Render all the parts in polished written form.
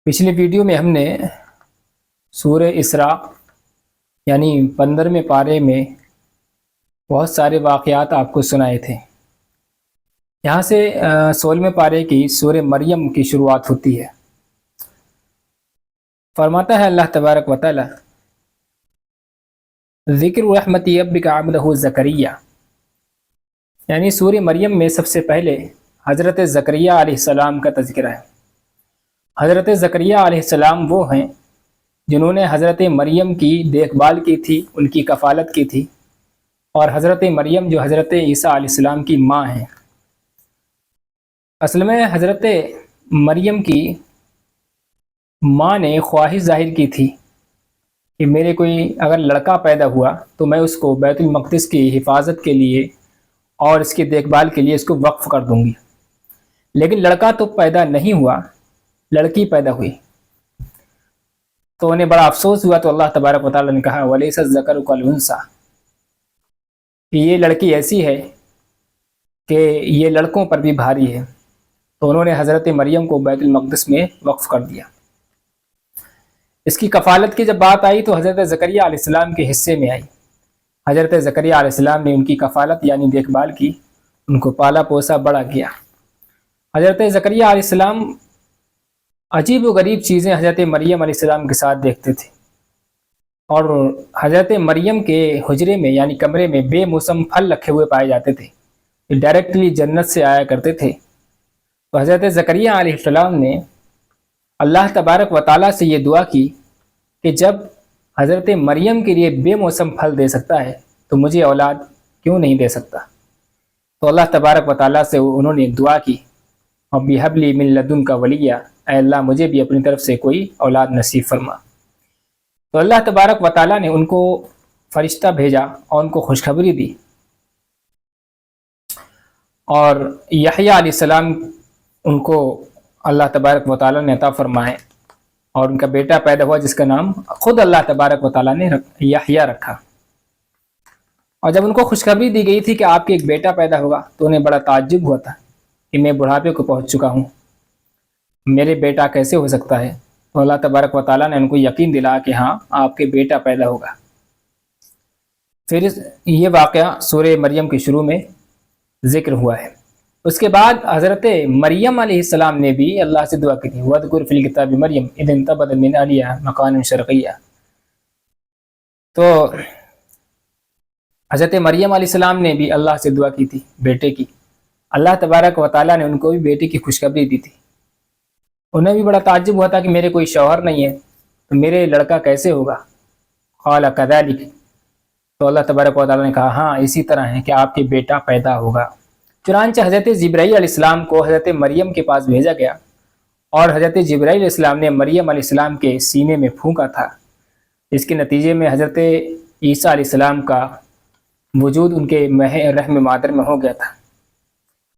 پچھلی ویڈیو میں ہم نے سورہ اسراء یعنی 15ویں پارے میں بہت سارے واقعات آپ کو سنائے تھے۔ یہاں سے 16ویں پارے کی سورہ مریم کی شروعات ہوتی ہے۔ فرماتا ہے اللہ تبارک و تعالی ذکر رحمت ربک عبدہ زکریا، یعنی سورہ مریم میں سب سے پہلے حضرت زکریا علیہ السلام کا تذکرہ ہے۔ حضرت زکریا علیہ السلام وہ ہیں جنہوں نے حضرت مریم کی دیکھ بھال کی تھی، ان کی کفالت کی تھی، اور حضرت مریم جو حضرت عیسیٰ علیہ السلام کی ماں ہیں۔ اصل میں حضرت مریم کی ماں نے خواہش ظاہر کی تھی کہ میرے کوئی اگر لڑکا پیدا ہوا تو میں اس کو بیت المقدس کی حفاظت کے لیے اور اس کی دیکھ بھال کے لیے اس کو وقف کر دوں گی، لیکن لڑکا تو پیدا نہیں ہوا، لڑکی پیدا ہوئی تو انہیں بڑا افسوس ہوا۔ تو اللہ تبارک و تعالیٰ نے کہا وَلَيْسَ الذَّكَرُ كَالْأُنثَىٰ، کہ یہ لڑکی ایسی ہے کہ یہ لڑکوں پر بھی بھاری ہے، تو انہوں نے حضرت مریم کو بیت المقدس میں وقف کر دیا۔ اس کی کفالت کی جب بات آئی تو حضرت زکریا علیہ السلام کے حصے میں آئی۔ حضرت زکریا علیہ السلام نے ان کی کفالت یعنی دیکھ بھال کی، ان کو پالا پوسا بڑا کیا۔ حضرت زکریا علیہ السلام عجیب و غریب چیزیں حضرت مریم علیہ السلام کے ساتھ دیکھتے تھے، اور حضرت مریم کے حجرے میں یعنی کمرے میں بے موسم پھل رکھے ہوئے پائے جاتے تھے، یہ ڈائریکٹلی جنت سے آیا کرتے تھے۔ تو حضرت زکریا علیہ السلام نے اللہ تبارک و تعالیٰ سے یہ دعا کی کہ جب حضرت مریم کے لیے بے موسم پھل دے سکتا ہے تو مجھے اولاد کیوں نہیں دے سکتا۔ تو اللہ تبارک و تعالیٰ سے انہوں نے دعا کی رَبِّ هَبْ لِي مِن لَّدُنْكَ وَلِيًّا، اے اللہ مجھے بھی اپنی طرف سے کوئی اولاد نصیب فرما۔ تو اللہ تبارک و تعالیٰ نے ان کو فرشتہ بھیجا اور ان کو خوشخبری دی، اور یحییٰ علیہ السلام ان کو اللہ تبارک و تعالیٰ نے عطا فرمائے، اور ان کا بیٹا پیدا ہوا جس کا نام خود اللہ تبارک و تعالیٰ نے یحییٰ رکھا۔ اور جب ان کو خوشخبری دی گئی تھی کہ آپ کے ایک بیٹا پیدا ہوگا تو انہیں بڑا تعجب ہوا تھا کہ میں بڑھاپے کو پہنچ چکا ہوں، میرے بیٹا کیسے ہو سکتا ہے۔ تو اللہ تبارک و تعالیٰ نے ان کو یقین دلایا کہ ہاں آپ کے بیٹا پیدا ہوگا۔ پھر یہ واقعہ سورہ مریم کے شروع میں ذکر ہوا ہے۔ اس کے بعد حضرت مریم علیہ السلام نے بھی اللہ سے دعا کی تھی وَاذْكُرْ فِي الْكِتَابِ مَرْيَمَ إِذِ انتَبَذَتْ مِنْ أَهْلِهَا مَكَانًا شَرْقِيًّا۔ تو حضرت مریم علیہ السلام نے بھی اللہ سے دعا کی تھی بیٹے کی۔ اللہ تبارک و تعالیٰ نے ان کو بھی بیٹے کی خوشخبری دی تھی۔ انہیں بھی بڑا تعجب ہوا تھا کہ میرے کوئی شوہر نہیں ہے تو میرے لڑکا کیسے ہوگا۔ قال كذلك، تو اللہ تبارک و تعالیٰ نے کہا ہاں اسی طرح ہے کہ آپ کے بیٹا پیدا ہوگا۔ چنانچہ حضرت جبرائیل علیہ السلام کو حضرت مریم کے پاس بھیجا گیا، اور حضرت جبرائیل علیہ السلام نے مریم علیہ السلام کے سینے میں پھونکا تھا، اس کے نتیجے میں حضرت عیسیٰ علیہ السلام کا وجود ان کے رحم مادر میں ہو گیا تھا۔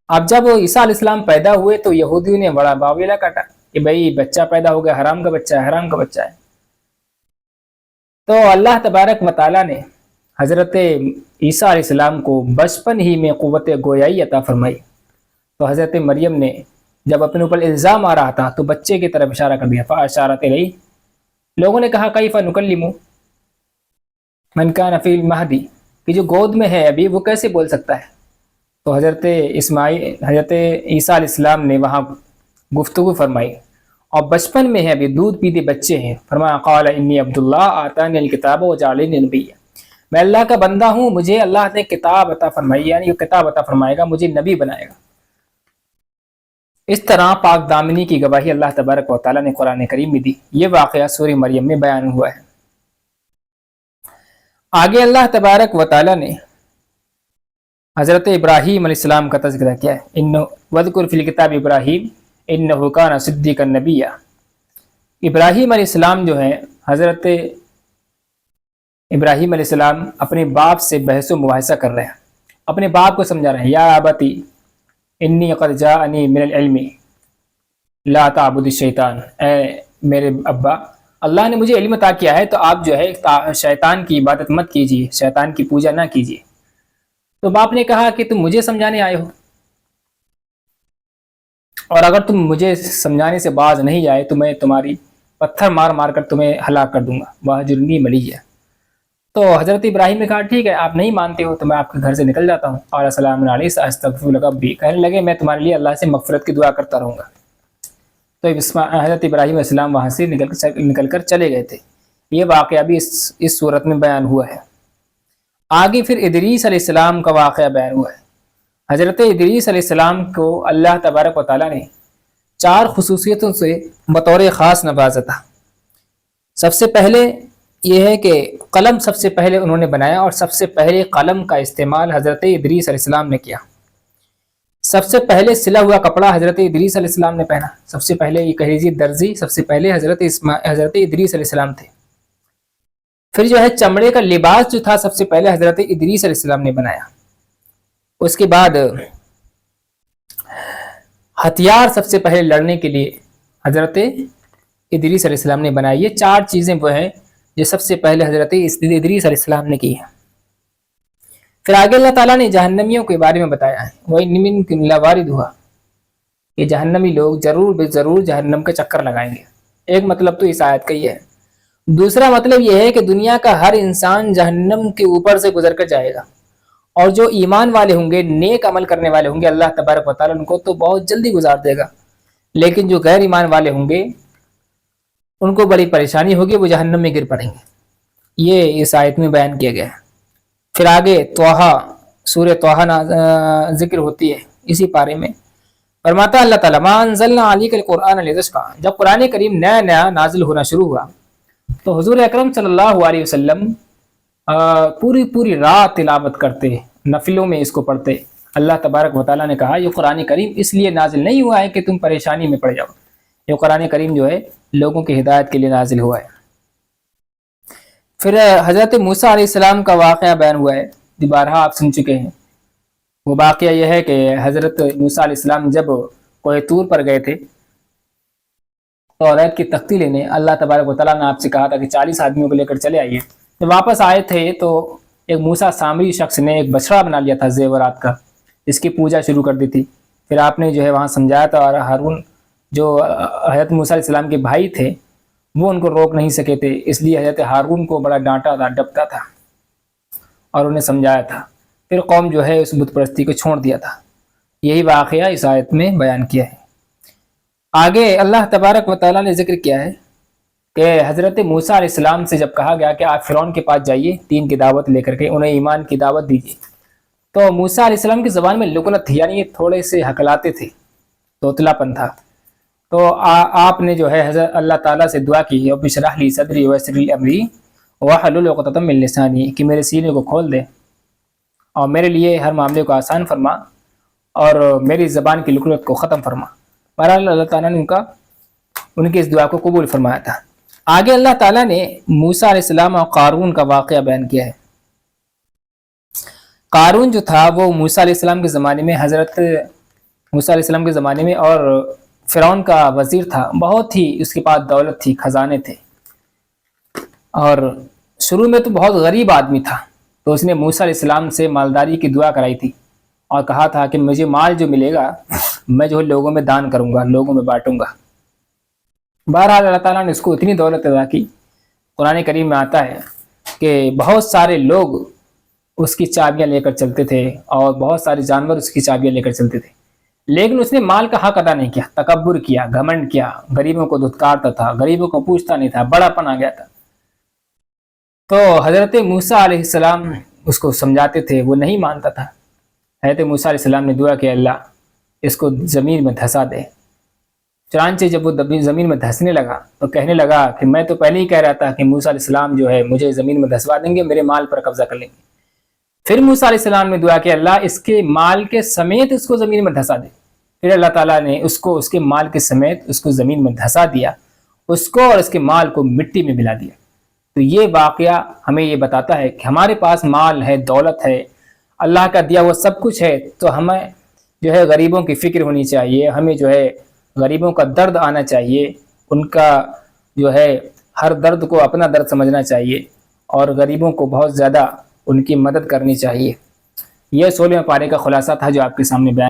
اب جب عیسیٰ علیہ السلام پیدا ہوئے تو یہودیوں نے بڑا باویلا کاٹا کہ بھئی بچہ پیدا ہو گیا، حرام کا بچہ ہے، حرام کا بچہ ہے۔ تو اللہ تبارک و تعالیٰ نے حضرت عیسیٰ علیہ السلام کو بچپن ہی میں قوت گویائی عطا فرمائی۔ تو حضرت مریم نے جب اپنے اوپر الزام آ رہا تھا تو بچے کی طرف اشارہ کر دیا، فَأَشَارَتْ إِلَيْهِ۔ لوگوں نے کہا کیف نکلم من کان فی المہدی، کہ جو گود میں ہے ابھی وہ کیسے بول سکتا ہے۔ تو حضرت عیسیٰ علیہ السلام نے وہاں گفتگو فرمائی، اور بچپن میں ہے ابھی، دودھ پیتے بچے ہیں۔ فرمایا قال انی عبد اللہ آتانی الکتاب وجعلنی نبیا، میں اللہ کا بندہ ہوں، مجھے اللہ نے کتاب عطا فرمائی، یعنی کتاب عطا فرمائے گا، مجھے نبی بنائے گا۔ اس طرح پاک دامنی کی گواہی اللہ تبارک و تعالیٰ نے قرآن کریم میں دی۔ یہ واقعہ سورہ مریم میں بیان ہوا ہے۔ آگے اللہ تبارک و تعالیٰ نے حضرت ابراہیم علیہ السلام کا تذکرہ کیا ہے، وَاذْكُرْ فِي الْكِتَابِ إِبْرَاهِيمَ إِنَّهُ كَانَ صِدِّيقًا نَبِيًّا۔ ابراہیم علیہ السلام جو ہیں، حضرت ابراہیم علیہ السلام اپنے باپ سے بحث و مباحثہ کر رہے ہیں، اپنے باپ کو سمجھا رہے ہیں، یا ابتی انی قد جاءنی من العلم لا تعبد الشیطان، اے میرے ابا اللہ نے مجھے علم عطا کیا ہے تو آپ جو ہے شیطان کی عبادت مت کیجیے، شیطان کی پوجا نہ کیجیے۔ تو باپ نے کہا کہ تم مجھے سمجھانے آئے ہو۔ اور اگر تم مجھے سمجھانے سے باز نہیں آئے تو میں تمہاری پتھر مار مار کر تمہیں ہلاک کر دوں گا، وہجرنی ملیہ۔ تو حضرت ابراہیم نے کہا ٹھیک ہے، آپ نہیں مانتے ہو تو میں آپ کے گھر سے نکل جاتا ہوں، اور السلام علیہ استغفر لک ربی، کہنے لگے میں تمہارے لیے اللہ سے مغفرت کی دعا کرتا رہوں گا۔ تو حضرت ابراہیم علیہ السلام وہاں سے نکل کر چلے گئے تھے۔ یہ واقعہ بھی اس صورت میں بیان ہوا ہے۔ آگے پھر ادریس علیہ السلام کا واقعہ بیان ہوا ہے۔ حضرت ادریس علیہ السلام کو اللہ تبارک و تعالیٰ نے 4 خصوصیتوں سے بطور خاص نوازا تھا۔ سب سے پہلے یہ ہے کہ قلم سب سے پہلے انہوں نے بنایا، اور سب سے پہلے قلم کا استعمال حضرت ادریس علیہ السلام نے کیا۔ سب سے پہلے سلا ہوا کپڑا حضرت ادریس علیہ السلام نے پہنا۔ سب سے پہلے یہ کہہ لیجیے درزی سب سے پہلے حضرت ادریس علیہ السلام تھے۔ پھر جو ہے چمڑے کا لباس جو تھا سب سے پہلے حضرت ادریس علیہ السلام نے بنایا۔ اس کے بعد ہتھیار سب سے پہلے لڑنے کے لیے حضرت ادریس علیہ السلام نے بنائی۔ یہ 4 چیزیں وہ ہیں جو سب سے پہلے حضرت ادریس علیہ السلام نے کی ہیں۔ پھر آگے اللہ تعالیٰ نے جہنمیوں کے بارے میں بتایا ہے، وَإِنَّ مِنكُمْ لَوَارِدُهَا، یہ جہنمی لوگ ضرور بے ضرور جہنم کا چکر لگائیں گے۔ ایک مطلب تو اس آیت کا یہ ہے۔ دوسرا مطلب یہ ہے کہ دنیا کا ہر انسان جہنم کے اوپر سے گزر کر جائے گا، اور جو ایمان والے ہوں گے، نیک عمل کرنے والے ہوں گے، اللہ تبارک و تعالیٰ ان کو تو بہت جلدی گزار دے گا، لیکن جو غیر ایمان والے ہوں گے ان کو بڑی پریشانی ہوگی، وہ جہنم میں گر پڑیں گے۔ یہ اس آیت میں بیان کیا گیا ہے۔ پھر آگے توحہ، سورہ توحہ ذکر ہوتی ہے اسی پارے میں۔ فرماتا اللہ تعالیٰ ما انزلنا علیک القرآن لتشقی، جب قرآن کریم نیا نیا نازل ہونا شروع ہوا تو حضور اکرم صلی اللہ علیہ وسلم پوری رات تلاوت کرتے، نفلوں میں اس کو پڑھتے۔ اللہ تبارک و تعالیٰ نے کہا یہ قرآن کریم اس لیے نازل نہیں ہوا ہے کہ تم پریشانی میں پڑ جاؤ، یہ قرآن کریم جو ہے لوگوں کی ہدایت کے لیے نازل ہوا ہے۔ پھر حضرت موسیٰ علیہ السلام کا واقعہ بیان ہوا ہے، بارہا آپ سن چکے ہیں۔ وہ واقعہ یہ ہے کہ حضرت موسیٰ علیہ السلام جب کوہ طور پر گئے تھے توریت کی تختی لینے، اللہ تبارک و تعالیٰ نے آپ سے کہا تھا کہ 40 آدمیوں کو لے کر چلے آئیے۔ جب واپس آئے تھے تو ایک موسیٰ سامری شخص نے ایک بچڑا بنا لیا تھا زیورات کا، اس کی پوجا شروع کر دی تھی۔ پھر آپ نے جو ہے وہاں سمجھایا تھا، اور ہارون جو حضرت موسیٰ علیہ السلام کے بھائی تھے وہ ان کو روک نہیں سکے تھے، اس لیے حضرت ہارون کو بڑا ڈانٹا تھا، ڈپتا تھا اور انہیں سمجھایا تھا۔ پھر قوم جو ہے اس بت پرستی کو چھوڑ دیا تھا۔ یہی واقعہ اس آیت میں بیان کیا ہے۔ آگے اللہ تبارک و تعالیٰ نے ذکر کیا ہے کہ حضرت موسیٰ علیہ السلام سے جب کہا گیا کہ آپ فرعون کے پاس جائیے، دین کی دعوت لے کر کے انہیں ایمان کی دعوت دیجیے، تو موسیٰ علیہ السلام کی زبان میں لکنت تھی، یعنی تھوڑے سے ہکلاتے تھے، توتلا پن تھا۔ تو آپ نے جو ہے حضرت اللہ تعالیٰ سے دعا کی رب اشرح لی صدری ویسر لی امری واحلل عقدۃ من لسانی، کہ میرے سینے کو کھول دے اور میرے لیے ہر معاملے کو آسان فرما اور میری زبان کی لکنت کو ختم فرما۔ بہرحال اللہ تعالیٰ نے ان کی اس دعا کو قبول فرمایا تھا۔ آگے اللہ تعالیٰ نے موسیٰ علیہ السلام اور قارون کا واقعہ بیان کیا ہے۔ قارون جو تھا وہ موسیٰ علیہ السلام کے زمانے میں، حضرت موسیٰ علیہ السلام کے زمانے میں، اور فرعون کا وزیر تھا، بہت ہی اس کے پاس دولت تھی، خزانے تھے، اور شروع میں تو بہت غریب آدمی تھا۔ تو اس نے موسیٰ علیہ السلام سے مالداری کی دعا کرائی تھی اور کہا تھا کہ مجھے مال جو ملے گا میں جو لوگوں میں دان کروں گا، لوگوں میں بانٹوں گا۔ بہرحال اللہ تعالیٰ نے اس کو اتنی دولت عطا کی، قرآن کریم میں آتا ہے کہ بہت سارے لوگ اس کی چابیاں لے کر چلتے تھے اور بہت سارے جانور اس کی چابیاں لے کر چلتے تھے، لیکن اس نے مال کا حق ادا نہیں کیا، تکبر کیا، گھمنڈ کیا، غریبوں کو دھتکارتا تھا، غریبوں کو پوچھتا نہیں تھا، بڑا پن آ گیا تھا۔ تو حضرت موسیٰ علیہ السلام اس کو سمجھاتے تھے، وہ نہیں مانتا تھا۔ حضرت موسیٰ علیہ السلام نے دعا کہ اللہ اس کو زمین میں دھسا دے۔ چنانچہ جب وہ زمین میں دھسنے لگا تو کہنے لگا کہ میں تو پہلے ہی کہہ رہا تھا کہ موسیٰ علیہ السلام جو ہے مجھے زمین میں دھسوا دیں گے، میرے مال پر قبضہ کر لیں گے۔ پھر موسیٰ علیہ السلام نے دعا کہ اللہ اس کے مال کے سمیت اس کو زمین میں دھسا دے۔ پھر اللہ تعالیٰ نے اس کو اس کے مال کے سمیت اس کو زمین میں دھسا دیا، اس کو اور اس کے مال کو مٹی میں ملا دیا۔ تو یہ واقعہ ہمیں یہ بتاتا ہے کہ ہمارے پاس مال ہے، دولت ہے، اللہ کا دیا ہوا سب کچھ ہے، تو ہمیں جو ہے غریبوں کی فکر ہونی چاہیے، ہمیں جو ہے غریبوں کا درد آنا چاہیے، ان کا جو ہے ہر درد کو اپنا درد سمجھنا چاہیے اور غریبوں کو بہت زیادہ ان کی مدد کرنی چاہیے۔ یہ 16ویں پارے کا خلاصہ تھا جو آپ کے سامنے بیان